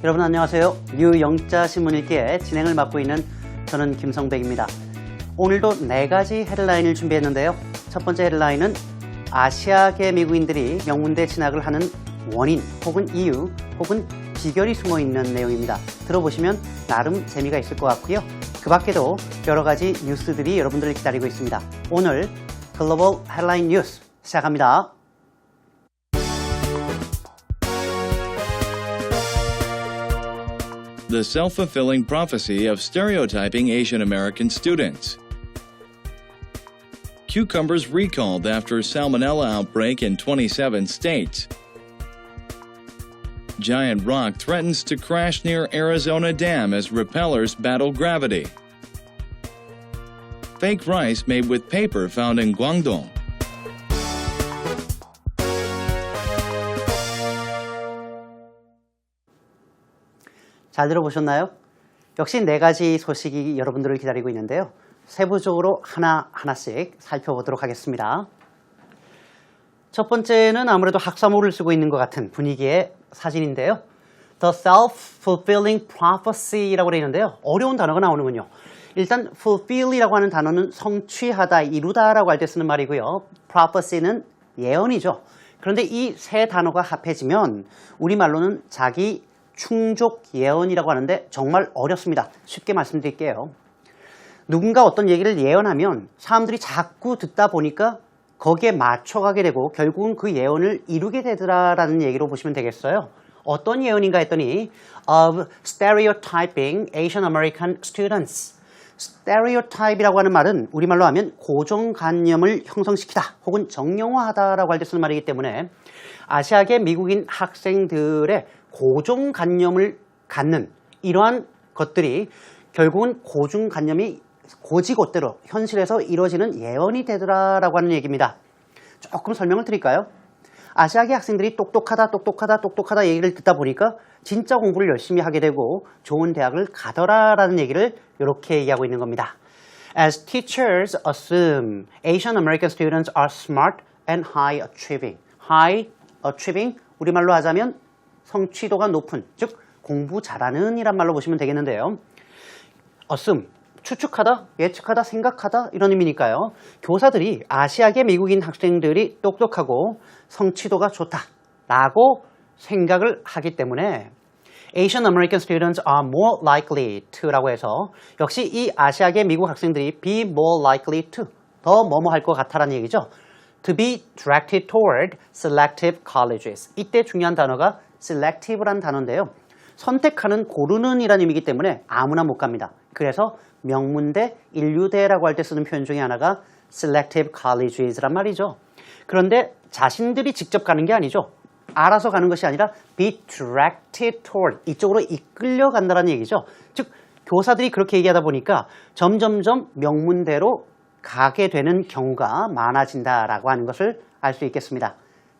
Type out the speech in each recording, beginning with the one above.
여러분 안녕하세요. 뉴영자 신문읽기의 진행을 맡고 있는 저는 김성백입니다. 오늘도 4가지 헤드라인을 준비했는데요. 첫 번째 헤드라인은 아시아계 미국인들이 명문대 진학을 하는 원인 혹은 이유 혹은 비결이 숨어있는 내용입니다. 들어보시면 나름 재미가 있을 것 같고요. 그 밖에도 여러 가지 뉴스들이 여러분들을 기다리고 있습니다. 오늘 글로벌 헤드라인 뉴스 시작합니다. The self-fulfilling prophecy of stereotyping Asian American students. Cucumbers recalled after salmonella outbreak in 27 states. Giant rock threatens to crash near Arizona Dam as repellers battle gravity. Fake rice made with paper found in Guangdong. 잘 들어보셨나요? 역시 4가지 소식이 여러분들을 기다리고 있는데요. 세부적으로 하나하나씩 살펴보도록 하겠습니다. 첫 번째는 아무래도 학사모를 쓰고 있는 것 같은 분위기의 사진인데요. The self-fulfilling prophecy라고 되어 있는데요. 어려운 단어가 나오는군요. 일단 fulfill이라고 하는 단어는 성취하다, 이루다라고 할 때 쓰는 말이고요. prophecy는 예언이죠. 그런데 이 세 단어가 합해지면 우리말로는 자기 충족 예언이라고 하는데 정말 어렵습니다. 쉽게 말씀드릴게요. 누군가 어떤 얘기를 예언하면 사람들이 자꾸 듣다 보니까 거기에 맞춰가게 되고 결국은 그 예언을 이루게 되더라라는 얘기로 보시면 되겠어요. 어떤 예언인가 했더니 of stereotyping Asian American students. stereotype이라고 하는 말은 우리말로 하면 고정관념을 형성시키다 혹은 정형화하다라고 할 때 쓰는 말이기 때문에 아시아계 미국인 학생들의 고정관념을 갖는 이러한 것들이 결국은 고정관념이 고지곳대로 현실에서 이루어지는 예언이 되더라라고 하는 얘기입니다. 조금 설명을 드릴까요? 아시아계 학생들이 똑똑하다 얘기를 듣다 보니까 진짜 공부를 열심히 하게 되고 좋은 대학을 가더라라는 얘기를 이렇게 얘기하고 있는 겁니다. As teachers assume Asian American students are smart and high achieving. high achieving, 우리말로 하자면 성취도가 높은, 즉 공부 잘하는 이란 말로 보시면 되겠는데요. assume, 추측하다, 예측하다, 생각하다 이런 의미니까요. 교사들이 아시아계 미국인 학생들이 똑똑하고 성취도가 좋다라고 생각을 하기 때문에 Asian American students are more likely to라고 해서 역시 이 아시아계 미국 학생들이 be more likely to, 더 뭐뭐 할 것 같다라는 얘기죠. To be directed toward selective colleges. 이때 중요한 단어가 selective라는 단어인데요. 선택하는, 고르는 이라는 의미이기 때문에 아무나 못 갑니다. 그래서 명문대, 인류대라고 할 때 쓰는 표현 중에 하나가 selective colleges란 말이죠. 그런데 자신들이 직접 가는 게 아니죠. 알아서 가는 것이 아니라 be directed toward, 이쪽으로 이끌려 간다는 얘기죠. 즉 교사들이 그렇게 얘기하다 보니까 점점점 명문대로 가게 되는 경우가 많아진다라고 하는 것을 알 수 있겠습니다.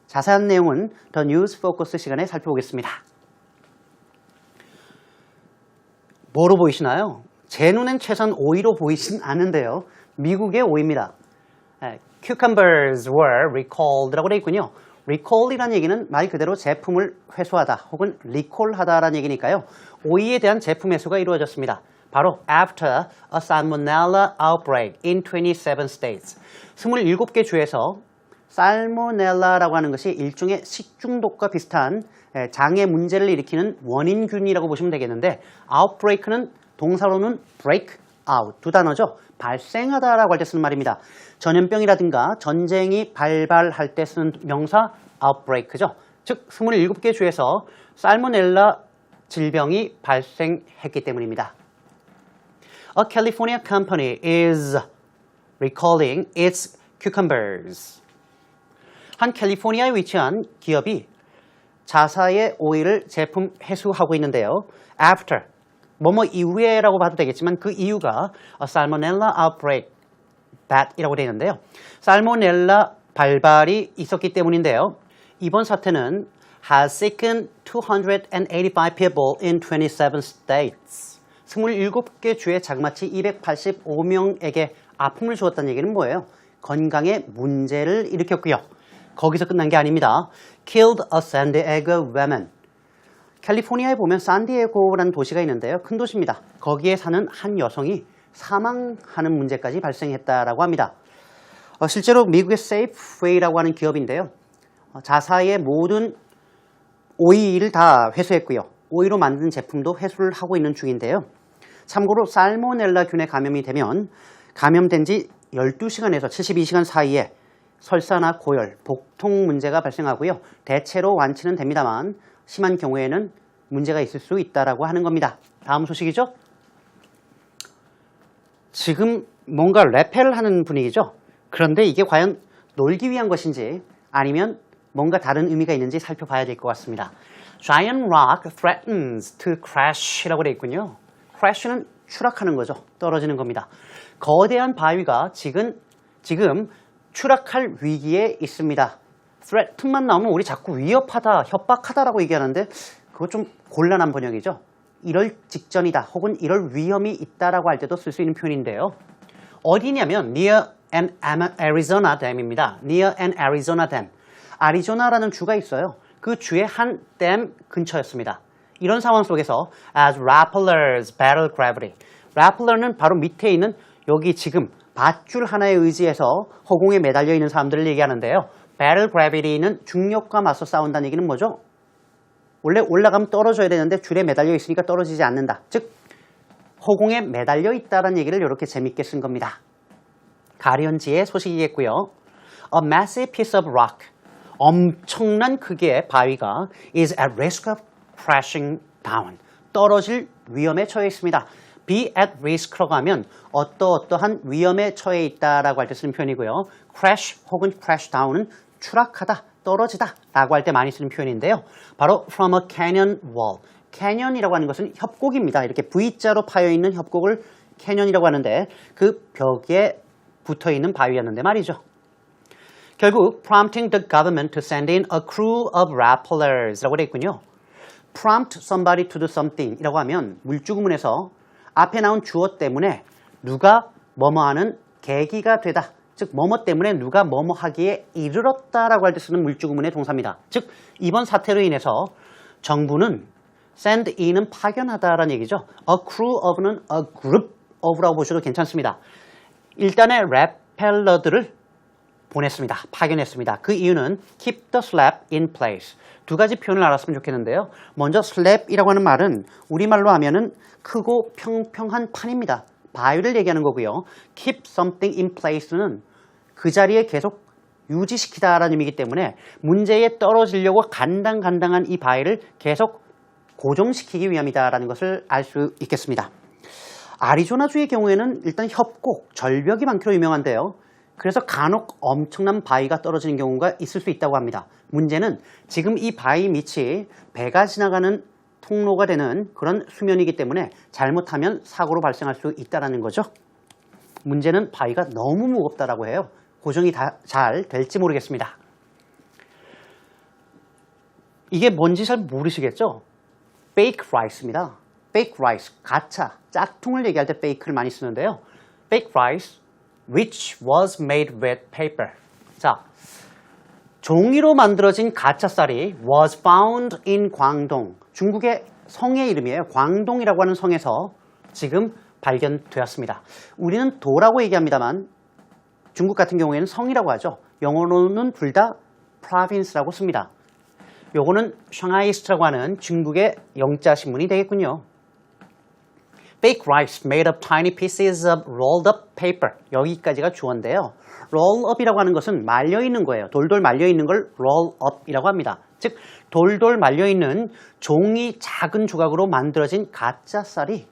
자세한 내용은 더 뉴스 포커스 시간에 살펴보겠습니다. 뭐로 보이시나요? 제 눈엔 최소한 오이로 보이진 않는데요. 미국의 오이입니다. Cucumbers were recalled라고 되어 있군요. recall이라는 얘기는 말 그대로 제품을 회수하다 혹은 recall하다라는 얘기니까요. 오이에 대한 제품 회수가 이루어졌습니다. 바로 after a salmonella outbreak in 27 states. 27개 주에서 살모넬라라고 하는 것이 일종의 식중독과 비슷한 장애 문제를 일으키는 원인균이라고 보시면 되겠는데 outbreak는 동사로는 break out, 두 단어죠. 발생하다라고 할 때 쓰는 말입니다. 전염병이라든가 전쟁이 발발할 때 쓰는 명사 outbreak죠. 즉 27개 주에서 살모넬라 질병이 발생했기 때문입니다. A California company is recalling its cucumbers. 한 캘리포니아에 위치한 기업이 자사의 오이를 제품 회수하고 있는데요. After, 뭐뭐 이후에라고 봐도 되겠지만 그 이유가 a salmonella outbreak that이라고 되어 있는데요. 살모넬라 발발이 있었기 때문인데요. 이번 사태는 has sickened 285 people in 27 states. 27개 주에 자그마치 285명에게 아픔을 주었다는 얘기는 뭐예요? 건강에 문제를 일으켰고요. 거기서 끝난 게 아닙니다. Killed a San Diego woman. 캘리포니아에 보면 산디에고라는 도시가 있는데요. 큰 도시입니다. 거기에 사는 한 여성이 사망하는 문제까지 발생했다라고 합니다. 실제로 미국의 세이프웨이라고 하는 기업인데요. 자사의 모든 오이를 다 회수했고요. 오이로 만든 제품도 회수를 하고 있는 중인데요. 참고로 살모넬라균에 감염이 되면 감염된 지 12시간에서 72시간 사이에 설사나 고열, 복통 문제가 발생하고요. 대체로 완치는 됩니다만 심한 경우에는 문제가 있을 수 있다라고 하는 겁니다. 다음 소식이죠. 지금 뭔가 래펠을 하는 분위기죠. 그런데 이게 과연 놀기 위한 것인지 아니면 뭔가 다른 의미가 있는지 살펴봐야 될 것 같습니다. Giant rock threatens to crash이라고 되어 있군요. crash는 추락하는 거죠. 떨어지는 겁니다. 거대한 바위가 지금 추락할 위기에 있습니다. threat만 나오면 우리 자꾸 위협하다, 협박하다라고 얘기하는데 그거 좀 곤란한 번역이죠. 이럴 직전이다 혹은 이럴 위험이 있다라고 할 때도 쓸 수 있는 표현인데요. 어디냐면 near an Arizona dam입니다. near an Arizona dam. 아리조나라는 주가 있어요. 그 주의 한 댐 근처였습니다. 이런 상황 속에서 as rappellers battle gravity. rappeller는 바로 밑에 있는 여기 지금 밧줄 하나에 의지해서 허공에 매달려 있는 사람들을 얘기하는데요. battle gravity는 중력과 맞서 싸운다는 얘기는 뭐죠? 원래 올라가면 떨어져야 되는데 줄에 매달려 있으니까 떨어지지 않는다. 즉 허공에 매달려 있다는 얘기를 이렇게 재밌게 쓴 겁니다. 가련지의 소식이겠고요. A massive piece of rock. 엄청난 크기의 바위가 is at risk of crashing down. 떨어질 위험에 처해 있습니다. be at risk라고 하면 어떠한 위험에 처해 있다라고 할 때 쓰는 표현이고요. crash 혹은 crash down은 추락하다, 떨어지다 라고 할 때 많이 쓰는 표현인데요. 바로 from a canyon wall. canyon이라고 하는 것은 협곡입니다. 이렇게 V자로 파여있는 협곡을 canyon이라고 하는데 그 벽에 붙어있는 바위였는데 말이죠. 결국 prompting the government to send in a crew of rappellers 라고 되어 있군요. prompt somebody to do something 이라고 하면 물주구문에서 앞에 나온 주어 때문에 누가 뭐뭐하는 계기가 되다. 즉 뭐뭐 때문에 누가 뭐뭐 하기에 이르렀다라고 할 때 쓰는 물주구문의 동사입니다. 즉 이번 사태로 인해서 정부는 send in은 파견하다라는 얘기죠. A crew of는 a group of라고 보셔도 괜찮습니다. 일단의 래펠러들을 보냈습니다. 파견했습니다. 그 이유는 keep the slab in place. 두 가지 표현을 알았으면 좋겠는데요. 먼저 slab이라고 하는 말은 우리말로 하면은 크고 평평한 판입니다. 바위를 얘기하는 거고요. keep something in place는 그 자리에 계속 유지시키다라는 의미이기 때문에 문제에 떨어지려고 간당간당한 이 바위를 계속 고정시키기 위함이다라는 것을 알 수 있겠습니다. 아리조나주의 경우에는 일단 협곡, 절벽이 많기로 유명한데요. 그래서 간혹 엄청난 바위가 떨어지는 경우가 있을 수 있다고 합니다. 문제는 지금 이 바위 밑이 배가 지나가는 통로가 되는 그런 수면이기 때문에 잘못하면 사고로 발생할 수 있다는 거죠. 문제는 바위가 너무 무겁다라고 해요. 고정이 잘 될지 모르겠습니다. 이게 뭔지 잘 모르시겠죠? bake rice입니다. bake rice, 가차, 짝퉁을 얘기할 때 bake를 많이 쓰는데요. bake rice, which was made with paper. 자, 종이로 만들어진 가짜쌀이 was found in 광동. 중국의 성의 이름이에요. 광동이라고 하는 성에서 지금 발견되었습니다. 우리는 도라고 얘기합니다만 중국 같은 경우에는 성이라고 하죠. 영어로는 둘 다 province라고 씁니다. 요거는 샹하이스트라고 하는 중국의 영자 신문이 되겠군요. Bake rice made of tiny pieces of rolled up paper. 여기까지가 주어인데요. roll up이라고 하는 것은 말려있는 거예요. 돌돌 말려있는 걸 roll up이라고 합니다. 즉 돌돌 말려있는 종이 작은 조각으로 만들어진 가짜 쌀이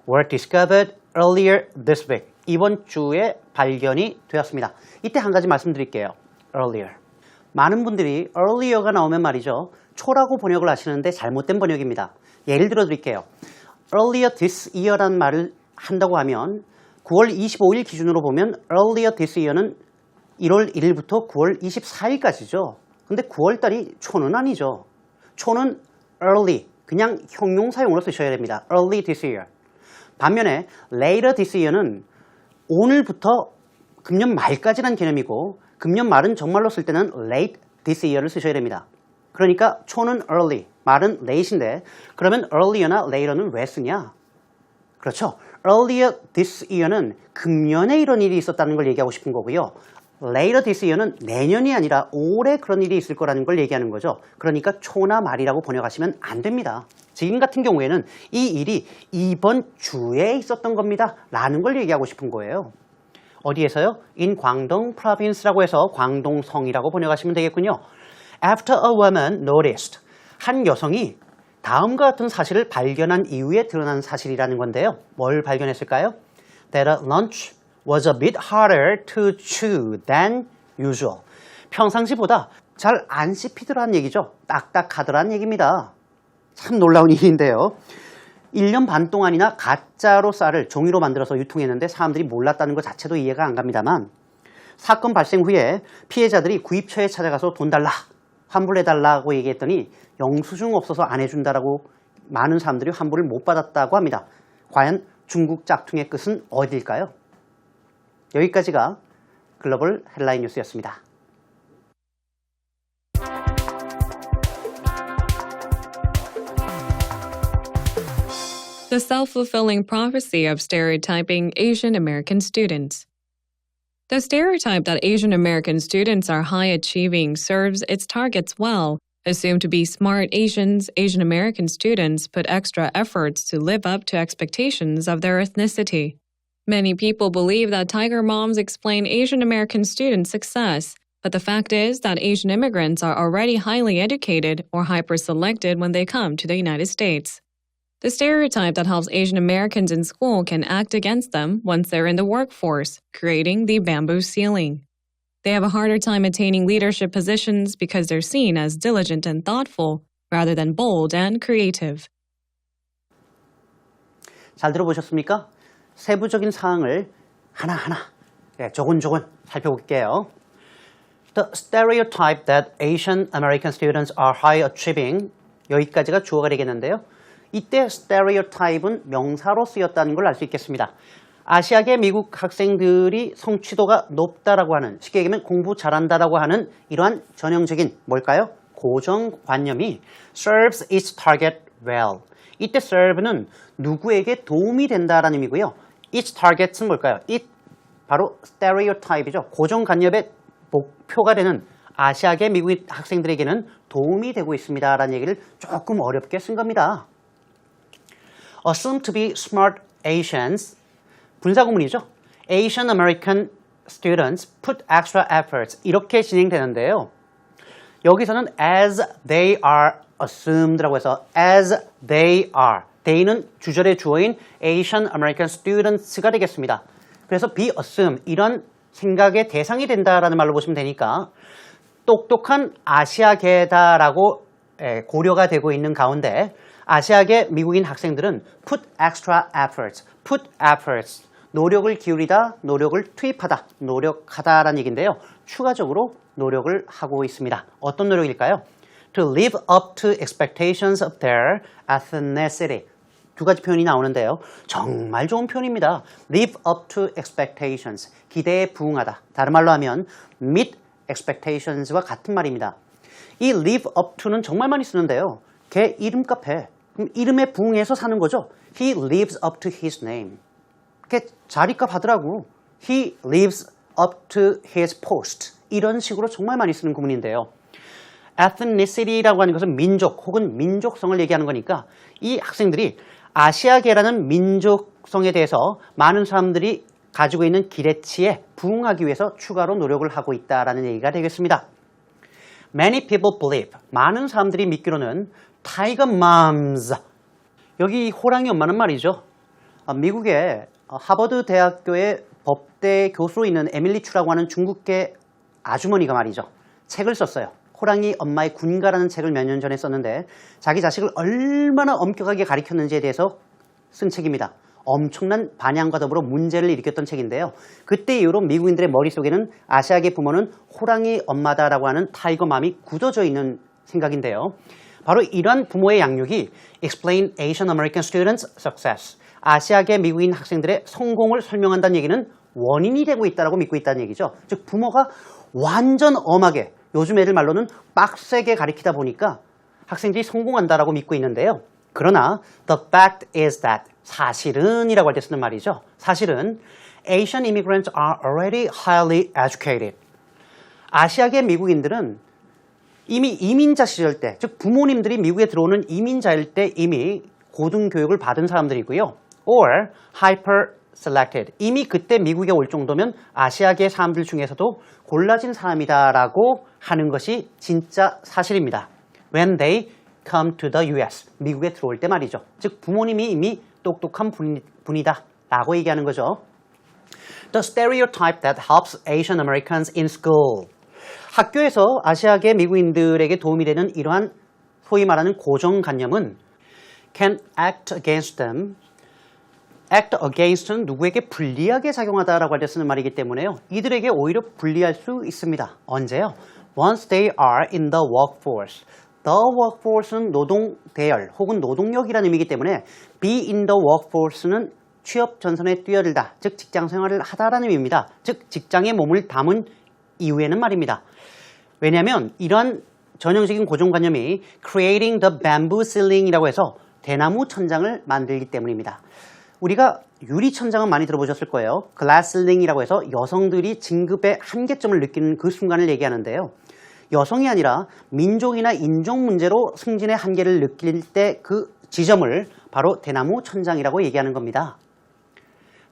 were discovered earlier this week. 이번 주에 발견이 되었습니다. 이때 한 가지 말씀드릴게요. earlier. 많은 분들이 earlier가 나오면 말이죠. 초라고 번역을 하시는데 잘못된 번역입니다. 예를 들어 드릴게요. earlier this year라는 말을 한다고 하면 9월 25일 기준으로 보면 earlier this year는 1월 1일부터 9월 24일까지죠. 근데 9월달이 초는 아니죠. 초는 early, 그냥 형용사용으로 쓰셔야 됩니다. early this year. 반면에 later this year는 오늘부터 금년 말까지란 개념이고 금년 말은 정말로 쓸 때는 late this year를 쓰셔야 됩니다. 그러니까 초는 early, 말은 late인데 그러면 earlier나 later는 왜 쓰냐? 그렇죠. earlier this year는 금년에 이런 일이 있었다는 걸 얘기하고 싶은 거고요. later this year는 내년이 아니라 올해 그런 일이 있을 거라는 걸 얘기하는 거죠. 그러니까 초나 말이라고 번역하시면 안 됩니다. 지금 같은 경우에는 이 일이 이번 주에 있었던 겁니다. 라는 걸 얘기하고 싶은 거예요. 어디에서요? in 광동 province라고 해서 광동성이라고 번역하시면 되겠군요. After a woman noticed. 한 여성이 다음과 같은 사실을 발견한 이후에 드러난 사실이라는 건데요. 뭘 발견했을까요? That a lunch was a bit harder to chew than usual. 평상시보다 잘 안 씹히더라는 얘기죠. 딱딱하더라는 얘기입니다. 참 놀라운 일인데요. 1년 반 동안이나 가짜로 쌀을 종이로 만들어서 유통했는데 사람들이 몰랐다는 것 자체도 이해가 안 갑니다만 사건 발생 후에 피해자들이 구입처에 찾아가서 돈 달라, 환불해달라고 얘기했더니 영수증 없어서 안 해준다라고 많은 사람들이 환불을 못 받았다고 합니다. 과연 중국 짝퉁의 끝은 어디일까요? 여기까지가 글로벌 헬라인 뉴스였습니다. The self-fulfilling prophecy of stereotyping Asian American students. The stereotype that Asian American students are high-achieving serves its targets well. Assumed to be smart Asians, Asian American students put extra efforts to live up to expectations of their ethnicity. Many people believe that Tiger Moms explain Asian American students' success, but the fact is that Asian immigrants are already highly educated or hyper-selected when they come to the United States. The stereotype that helps Asian Americans in school can act against them once they're in the workforce, creating the bamboo ceiling. They have a harder time attaining leadership positions because they're seen as diligent and thoughtful, rather than bold and creative. 잘 들어보셨습니까? 세부적인 사항을 하나하나 조곤조곤 살펴볼게요. The stereotype that Asian American students are high achieving 여기까지가 주어가 되겠는데요. 이때 stereotype은 명사로 쓰였다는 걸 알 수 있겠습니다. 아시아계 미국 학생들이 성취도가 높다라고 하는, 쉽게 얘기하면 공부 잘한다라고 하는 이러한 전형적인 뭘까요? 고정관념이 serves its target well. 이때 serve는 누구에게 도움이 된다라는 의미고요. its target은 뭘까요? it 바로 stereotype이죠. 고정관념의 목표가 되는 아시아계 미국 학생들에게는 도움이 되고 있습니다라는 얘기를 조금 어렵게 쓴 겁니다. Assumed to be smart Asians, 분사구문이죠. Asian American students put extra efforts 이렇게 진행되는데요. 여기서는 as they are assumed라고 해서 as they are, they는 주절의 주어인 Asian American students가 되겠습니다. 그래서 be assumed 이런 생각의 대상이 된다라는 말로 보시면 되니까 똑똑한 아시아계다라고 고려가 되고 있는 가운데 아시아계 미국인 학생들은 put extra efforts, 노력을 기울이다, 노력을 투입하다, 노력하다라는 얘기인데요. 추가적으로 노력을 하고 있습니다. 어떤 노력일까요? To live up to expectations of their ethnicity. 두 가지 표현이 나오는데요. 정말 좋은 표현입니다. Live up to expectations, 기대에 부응하다. 다른 말로 하면 meet expectations와 같은 말입니다. 이 live up to는 정말 많이 쓰는데요. 걔 이름값 해. 그럼 이름에 부응해서 사는 거죠. He lives up to his name. 걔 자리값 하더라고. He lives up to his post. 이런 식으로 정말 많이 쓰는 구문인데요. ethnicity라고 하는 것은 민족 혹은 민족성을 얘기하는 거니까 이 학생들이 아시아계라는 민족성에 대해서 많은 사람들이 가지고 있는 기대치에 부응하기 위해서 추가로 노력을 하고 있다는 얘기가 되겠습니다. Many people believe, 많은 사람들이 믿기로는 Tiger Moms, 여기 호랑이 엄마는 말이죠. 미국의 하버드 대학교의 법대 교수로 있는 에밀리 추라고 하는 중국계 아주머니가 말이죠. 책을 썼어요. 호랑이 엄마의 군가라는 책을 몇 년 전에 썼는데 자기 자식을 얼마나 엄격하게 가르쳤는지에 대해서 쓴 책입니다. 엄청난 반향과 더불어 문제를 일으켰던 책인데요. 그때 이후로 미국인들의 머릿속에는 아시아계 부모는 호랑이 엄마다라고 하는 타이거맘이 굳어져 있는 생각인데요. 바로 이러한 부모의 양육이 explain Asian American students' success, 아시아계 미국인 학생들의 성공을 설명한다는 얘기는 원인이 되고 있다고 믿고 있다는 얘기죠. 즉 부모가 완전 엄하게, 요즘 애들 말로는 빡세게 가르치다 보니까 학생들이 성공한다라고 믿고 있는데요. 그러나 the fact is that 사실은 이라고 할 때 쓰는 말이죠. 사실은 Asian immigrants are already highly educated. 아시아계 미국인들은 이미 이민자 시절 때, 즉 부모님들이 미국에 들어오는 이민자일 때 이미 고등교육을 받은 사람들이고요. or hyper selected. 이미 그때 미국에 올 정도면 아시아계 사람들 중에서도 골라진 사람이다라고 하는 것이 진짜 사실입니다. When they come to the US. 미국에 들어올 때 말이죠. 즉 부모님이 이미 똑똑한 분이다 라고 얘기하는 거죠. The stereotype that helps Asian Americans in school. 학교에서 아시아계 미국인들에게 도움이 되는 이러한 소위 말하는 고정관념은 can act against them. act against는 누구에게 불리하게 작용하다라고 할 때 쓰는 말이기 때문에요. 이들에게 오히려 불리할 수 있습니다. 언제요? Once they are in the workforce. The workforce는 노동 대열 혹은 노동력이라는 의미이기 때문에 be in the workforce는 취업 전선에 뛰어들다, 즉 직장 생활을 하다라는 의미입니다. 즉 직장에 몸을 담은 이후에는 말입니다. 왜냐하면 이러한 전형적인 고정관념이 creating the bamboo ceiling이라고 해서 대나무 천장을 만들기 때문입니다. 우리가 유리 천장은 많이 들어보셨을 거예요. glass ceiling이라고 해서 여성들이 진급의 한계점을 느끼는 그 순간을 얘기하는데요. 여성이 아니라 민족이나 인종 문제로 승진의 한계를 느낄 때 그 지점을 바로 대나무 천장이라고 얘기하는 겁니다.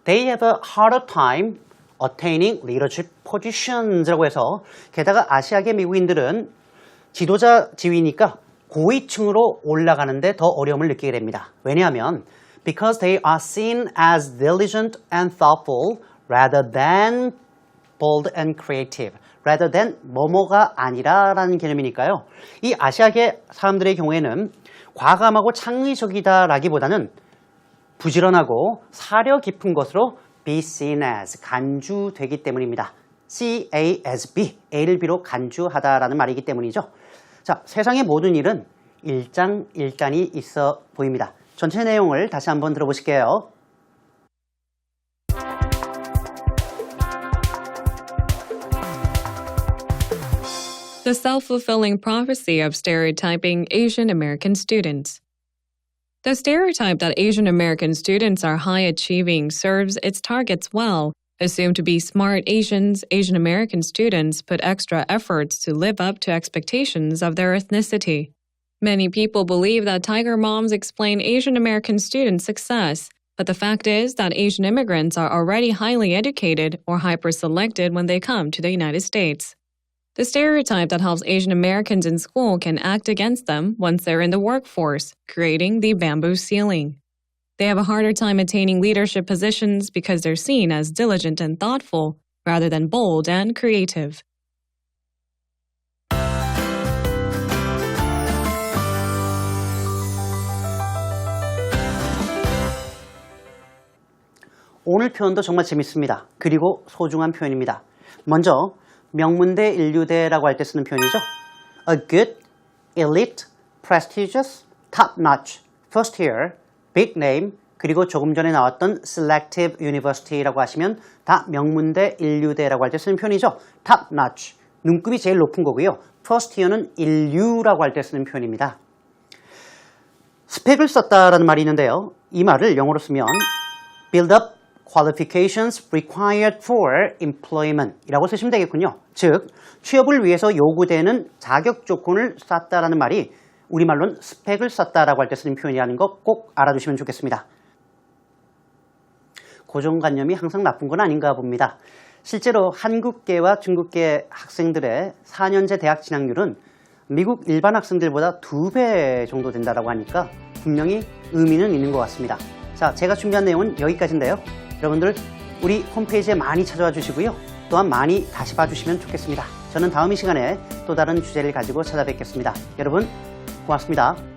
They have a harder time attaining leadership positions라고 해서 게다가 아시아계 미국인들은 지도자 지위니까 고위층으로 올라가는데 더 어려움을 느끼게 됩니다. 왜냐하면 because they are seen as diligent and thoughtful rather than bold and creative. rather than 뭐뭐가 아니라라는 개념이니까요. 이 아시아계 사람들의 경우에는 과감하고 창의적이다라기보다는 부지런하고 사려 깊은 것으로 be seen as 간주되기 때문입니다. C-A as B, A를 B로 간주하다라는 말이기 때문이죠. 자, 세상의 모든 일은 일장일단이 있어 보입니다. 전체 내용을 다시 한번 들어보실게요. The self-fulfilling prophecy of stereotyping Asian American students. The stereotype that Asian American students are high-achieving serves its targets well. Assumed to be smart Asian American students put extra efforts to live up to expectations of their ethnicity. Many people believe that Tiger Moms explain Asian American students' success, but the fact is that Asian immigrants are already highly educated or hyper-selected when they come to the United States. The stereotype that helps Asian Americans in school can act against them once they're in the workforce, creating the bamboo ceiling. They have a harder time attaining leadership positions because they're seen as diligent and thoughtful, rather than bold and creative. 오늘 표현도 정말 재밌습니다. 그리고 소중한 표현입니다. 먼저 명문대 인류대라고 할 때 쓰는 표현이죠. A good, elite, prestigious, top-notch, first year, big name, 그리고 조금 전에 나왔던 selective university라고 하시면 다 명문대 인류대라고 할 때 쓰는 표현이죠. top-notch, 눈급이 제일 높은 거고요. first year는 인류라고 할 때 쓰는 표현입니다. 스펙을 썼다라는 말이 있는데요. 이 말을 영어로 쓰면 build up qualifications required for employment 이라고 쓰시면 되겠군요. 즉, 취업을 위해서 요구되는 자격 조건을 쌓다라는 말이 우리말로는 스펙을 쌓다라고 할 때 쓰는 표현이라는 거 꼭 알아두시면 좋겠습니다. 고정관념이 항상 나쁜 건 아닌가 봅니다. 실제로 한국계와 중국계 학생들의 4년제 대학 진학률은 미국 일반 학생들보다 2배 정도 된다고 하니까 분명히 의미는 있는 것 같습니다. 자, 제가 준비한 내용은 여기까지인데요. 여러분들 우리 홈페이지에 많이 찾아와 주시고요. 또한 많이 다시 봐주시면 좋겠습니다. 저는 다음 이 시간에 또 다른 주제를 가지고 찾아뵙겠습니다. 여러분 고맙습니다.